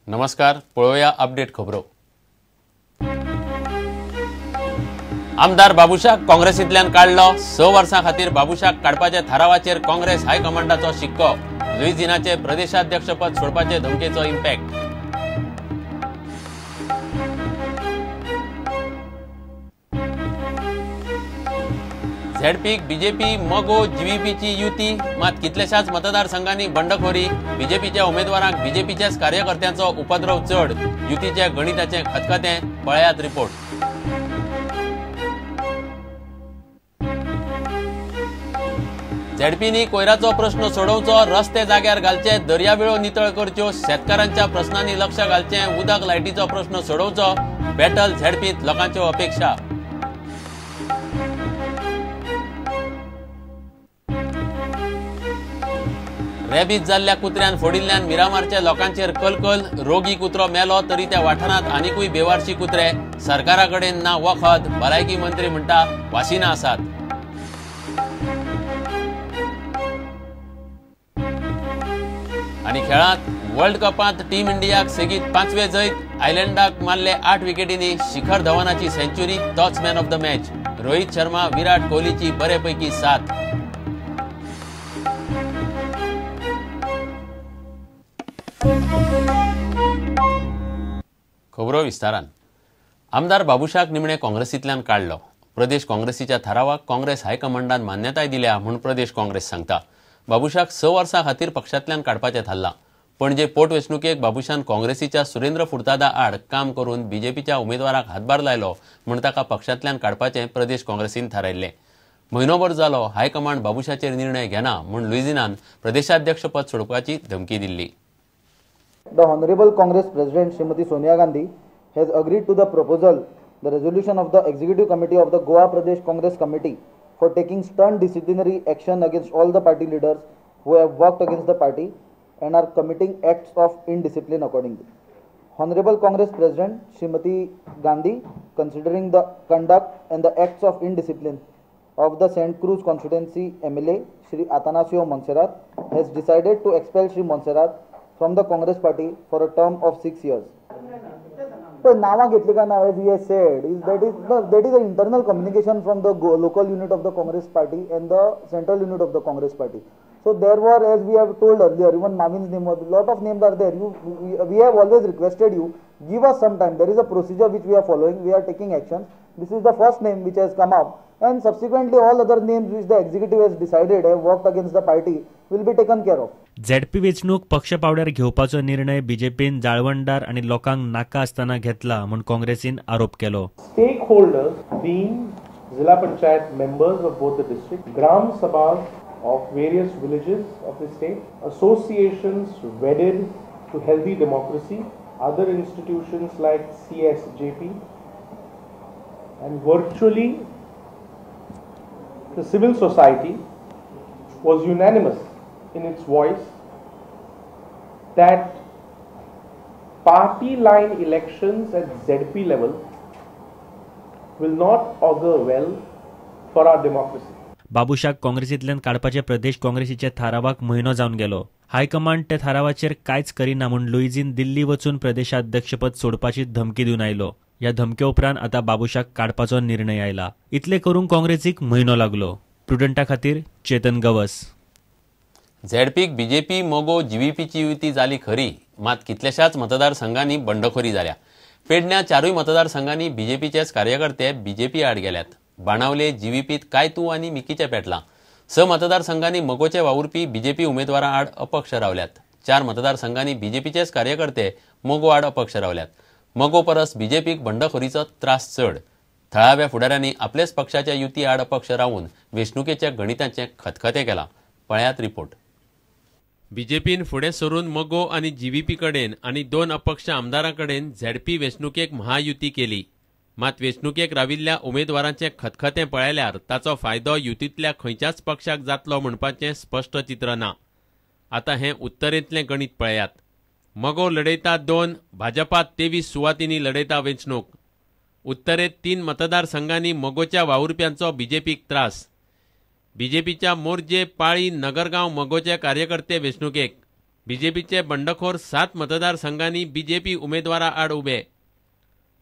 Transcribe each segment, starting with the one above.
नमस्कार, पळोवया अपडेट खबरो। आमदार बाबुशाक काँग्रेसींतल्यान काढलो। 6 वर्सां खातीर बाबुशाक काडपाचे थारावाचेर काँग्रेस हायकमांडाचो शिक्को। लुईझिनाचे प्रदेशाध्यक्षपद सोडपाचे धमकेचो इम्पॅक्ट। झेडपीक बीजेपी मोगो जीव्हीपीची युती, मात कितल्याशाच मतदारसंघांनी बंडखोरी। बीजेपीच्या उमेदवारांक बीजेपीच्याच कार्यकर्त्यांचो उपद्रव चढ। युतीच्या गणिताचे खतखतें, पळयात रिपोर्ट। झेडपीनी कोयराचो प्रश्न सोडवचो, रस्ते जाग्यार घालचे, दर्यावेळो नितळ करच्यो, शेतकारांच्या प्रश्नांनी लक्ष घालचे, उदक लायटीचो प्रश्न सोडवचो। बॅटल झेडपीत लोकांच्यो अपेक्षा। रेबीज जाल्ल्या कुत्र्यान फोडिल्ल्यान मिरामारच्या लोकांचेर कलकल। रोगी कुत्रो मेलो तरी त्या वाठारांत आनीकूय बेवारशी कुत्रे। सरकाराकडेन ना वखद। भलायकी मंत्री म्हणटा वासिनां आसात। आनी खेळांत वर्ल्ड कपांत टीम इंडियाक सेगीत 5वे जैत। आयलंडाक मारले 8 विकेटींनी। शिखर धवनाची सेंच्युरी, तोच man of the match. Rohit Sharma, Virat कोहलीची बरेपैकी साथ। खबरो विस्तारान। आमदार बाबुशाक निमणे काँग्रेसींतल्यान काढलो। प्रदेश काँग्रेसीच्या थारावाक काँग्रेस हायकमांडान मान्यताय दिल्या म्हूण प्रदेश काँग्रेस सांगता। बाबुशाक 6 वर्सां खातीर पक्षांतल्यान काडपाचें थारलां। पणजे पोटवेंचणुकेक बाबुशान काँग्रेसीच्या सुरेंद्र फुर्तादा आड काम करून बीजेपीच्या उमेदवाराक हातभार लायलो म्हूण ताका पक्षांतल्यान काडपाचें प्रदेश काँग्रेसीन थारायल्लें। म्हयनोभर जालो हायकमांड बाबुशाचेर निर्णय घेना म्हूण लुईझिनान प्रदेशाध्यक्षपद सोडपाची धमकी Delhi. The Honorable Congress President Srimati Sonia Gandhi has agreed to the proposal, the resolution of the Executive Committee of the Goa Pradesh Congress Committee for taking stern disciplinary action against all the party leaders who have worked against the party and are committing acts of indiscipline accordingly. Honorable Congress President Srimati Gandhi, considering the conduct and the acts of indiscipline of the St. Cruz constituency MLA Shri Atanasio Montserrat, has decided to expel Shri Montserrat from the Congress party for a term of 6 years. But now as he has said, that is the internal communication from the local unit of the Congress party and the central unit of the Congress party. So there were, as we have told earlier, even Mavin's name, a lot of names are there. We have always requested you, give us some time. There is a procedure which we are following. We are taking action. This is the first name which has come up, and subsequently all other names which the executive has decided have worked against the party will be taken care of. ZP वेंचणूक पक्ष पावड्यार घेवपाचो निर्णय बीजेपीन जाळवणदार आणि लोकांक नाका आसतना घेतला म्हूण काँग्रेसीन आरोप केलो। Stakeholders being Zilla Panchayat members of both the districts, Gram Sabhas of various villages of the state, associations wedded to healthy democracy, other institutions like CSJP, and virtually the civil society was unanimous in its voice that party line elections at ZP level will not augur well for our democracy. बाबुशाक काँग्रेसींतल्यान काडपाचे प्रदेश काँग्रेसीचे थारावाक म्हयनो जावन गेलो। High command ते थारावाचेर कांयच करिना म्हूण लुईझीन दिल्ली वचून प्रदेशाध्यक्षपद सोडपाची धमकी दिवन आयलो। ह्या धमके उपरांत आता बाबुशाक काडपाचो निर्णय आयला। इतले करूंक काँग्रेसीक म्हयनो लागलो। प्रुडंटा खातीर चेतन गवस। झेडपीक बीजेपी मोगो जीव्हीपीची युती जाली खरी, मात कितल्याशाच मतदारसंघांनी बंडखोरी जाल्या। पेडण्या 4 मतदारसंघांनी बीजेपीचेच कार्यकर्ते बीजेपी आड गेल्यात। बाणावले जीव्हीपीत कायतू आनी मिकीचे पेटलां। 6 मतदारसंघांनी मोगोचे वावुरपी बीजेपी उमेदवारां आड अपक्ष रावल्यात। 4 मतदारसंघांनी बीजेपीचेच कार्यकर्ते मोगो आड अपक्ष रावल्यात। मोगो परस बीजेपीक बंडखोरीचो त्रास चड। थळाव्या फुडाऱ्यांनी आपलेच पक्षाच्या युती आड अपक्ष रावून वेंचणुकेच्या गणिताचें खतखतें केलां। पळयात रिपोर्ट। बीजेपीन फुडें सरून मोगो आनी जीव्हीपी कडेन आनी 2 अपक्ष आमदारां कडेन झेडपी वेंचणुकेक महायुती केली। मात वेंचणुकेक राविल्ल्या उमेदवारांचें खतखतें पळयल्यार ताचो फायदो युतींतल्या खंयच्याच पक्षाक जातलो म्हणपाचें स्पश्ट चित्र ना। आतां हें उत्तरेंतलें गणित पळयात। मोगो लढयता 2, भाजपा 23 सुवातींनी लढयता वेंचणूक। उत्तरेंत 3 मतदारसंघांनी मोगोच्या वावुरप्यांचो बीजेपीक त्रास। बीजेपीच्या मोर्जे, पाळी, नगरगांव मोगोचे कार्यकर्ते वेंचणुकेक। बीजेपीचे बंडखोर 7 मतदारसंघांनी बीजेपी उमेदवारा आड उबे.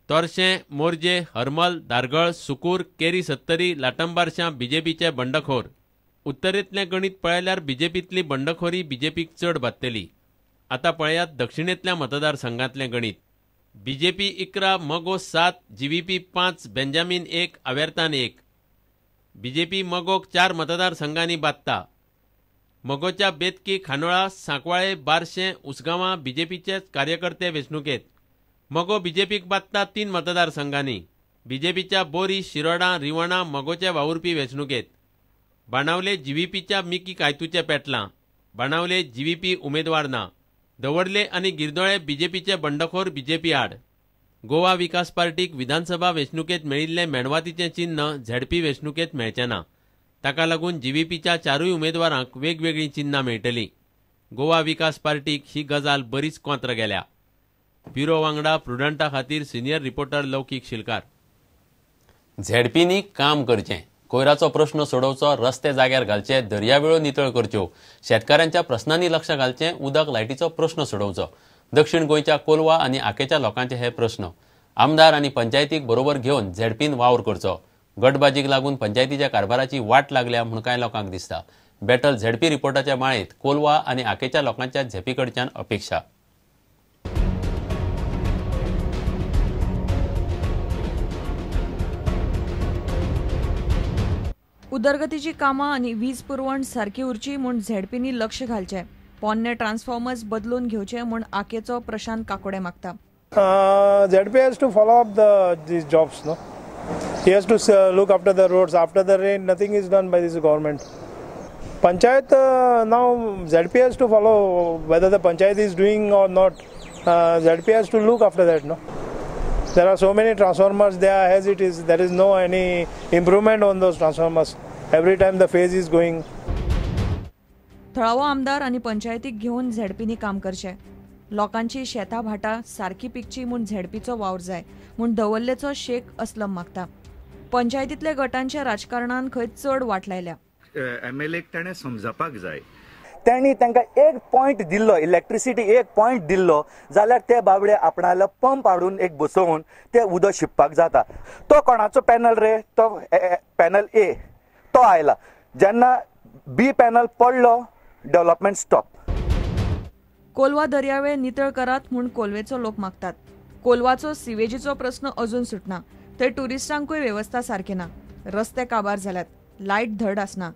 तोरशें, मोरजे, हरमल, दारगळ, सुकूर, केरी सत्तरी, लाटंबारशां बीजेपीचे बंडखोर. उत्तरेंतलें गणीत पळयल्यार बीजेपींतली बंडखोरी बीजेपीक चड बादतली. आतां पळयात दक्षिणेंतल्या मतदारसंघांतलें गणीत. बीजेपी 11, मगो 7, जीव्हीपी 5, बेंजामीन 1, आवेर्तान 1. बीजेपी मगोक 4 मतदारसंघांनी बादता. मगोच्या बेतकी, खानोळा, सांकवाळे, बारशें, उसगांवां बीजेपीचे कार्यकर्ते वेंचणुकेंत. मगो बीजेपीक बादता 3 मतदारसंघांनी. बीजेपीच्या बोरी, शिरोडा, रिवणा मगोचे वावुरपी वेंचणुकेंत. बाणावले जीव्हीपीच्या मिकी कायतूचे पेटलां. बाणावले जीव्हीपी उमेदवार ना. दवर्ले आनी गिरदोळे बीजेपीचे बंडखोर बीजेपी आड. गोवा विकास पार्टीक विधानसभा वेंचणुकेंत मेळिल्लें मेणवातीचें चिन्ह झेडपी वेंचणुकेंत मेळचें ना. ताका लागून जीव्हीपीच्या 4 उमेदवारांक वेगवेगळीं चिन्हां मेळटलीं. गोवा विकास पार्टीक ही गजाल बरीच कोंत्र गेल्या. ब्युरो वांगडा प्रुडंटा खातीर सिनियर रिपोर्टर लौकीक शिलकार. झेडपींनी काम करचें. कोयराचो प्रश्न सोडोवचो, रस्ते जाग्यार घालचे, दर्यावेळो नितळ करच्यो, शेतकारांच्या प्रस्नांनी लक्ष घालचें, उदक लायटीचो प्रश्न सोडोवचो. दक्षिण गोंयच्या कोलवा आनी आकेच्या लोकांचे हे प्रश्न. आमदार आनी पंचायतीक बरोबर घेवन झेडपीन वावर करचो. गटबाजीक लागून पंचायतीच्या कारभाराची वाट लागल्या म्हूण कांय लोकांक दिसता. बॅटल झेडपी रिपोर्टाच्या माळेंत कोलवा आनी आकेच्या लोकांच्या झेपीकडच्यान अपेक्षा. उदरगतीची कामां आनी वीज पुरवण सारकी उरची म्हूण झेडपींनी लक्ष घालचें. पोन्ने ट्रान्सफॉर्मर्स बदलून घेवचे म्हूण आकेचो प्रशांत काकोडे मागता. ZP has to follow up these jobs, no? He has to look after the roads. After the rain, nothing is done by this government. Panchayat, now ZP has to follow whether the Panchayat is doing or not. ZP has to look after that, no? There are so many transformers there as it is. There is no any improvement on those transformers. Every time the phase is going. थळावो आमदार आनी पंचायतीक घेवन झेडपींनी काम करचें. लोकांची शेतां भाटां सारकी पिकची म्हूण झेडपीचो वावर जाय म्हूण दवल्लेचो शेख असलम मागता. पंचायतींतल्या गटांच्या राजकारणान खंय चड वाट लायल्या. MLA ताणें समजपाक जाय. त्यांनी तांकां 1 पॉयंट दिल्लो, इलेक्ट्रिसिटी 1 पॉयंट दिल्लो जाल्यार ते बाबडे आपणालो पंप हाडून एक बसोवन ते उदक शिंपपाक जाता. तो कोणाचो पॅनल रे? तो पॅनल A तो आयला. जेन्ना B पॅनल पडलो, डेव्हलपमेंट स्टॉप. कोलवा दर्यावेळ नितळ करात म्हूण कोलवेचो लोक मागतात. कोलवाचो सिवेजीचो प्रस्न अजून सुटना. थंय ट्युरिस्टांकूय वेवस्था सारकी ना. रस्ते काबार जाल्यात. लायट धड आसना.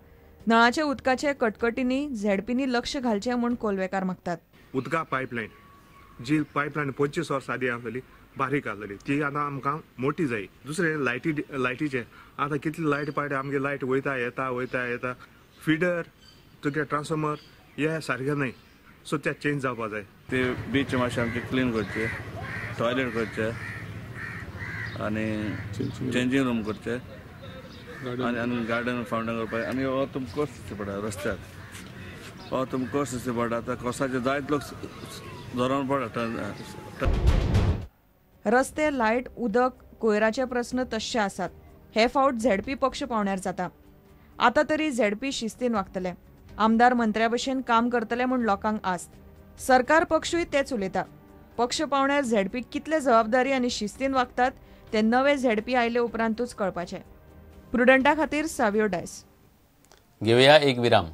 नळाचे उदकाचे कटकटींनी झेडपींनी लक्ष घालचें म्हूण कोलवेकार मागतात. उदका पायपलायन जी पायपलायन 25 वर्सां आदी आसलेली बारीक आसलेली ती आतां आमकां मोठी जाय. दुसरें लायटीचे आतां कितली लायट पायट आमगे लायट वयता येता. फिडर तुगे ट्रान्सफॉर्मर हे सारकें न्हय. सो ते चेंज जावपा जाय. ते बीच मातशें आमचे क्लीन करचे, टॉयलेट करचे आनी चेंजींग रूम करचे आनी गार्डन फावंडन करपाक. आनी हो तुमकां कोर्स दिसचे पडटा रस्त्याक. हो तुमकां कोर्स दिसचे पडटा. आतां कोर्साचे जायत लोक जोरावन पडटा. रस्ते, लायट, उदक, कोयराचे प्रस्न तशे आसात. हे फावट झेडपी पक्ष पावण्यार जाता. आतां तरी झेडपी शिस्तीन वागतले. आमदार मंत्र्या भशेन काम करतले म्हूण लोकांक आस्त. सरकार पक्षूय तेच उलयता. पक्ष पावण्यार झेडपी कितले जबाबदारी आनी शिस्तीन वागतात ते नवे झेडपी आयले उपरांतूच कळपाचें. प्रुडंटा खातीर सावियो डायस. घेवया एक विराम.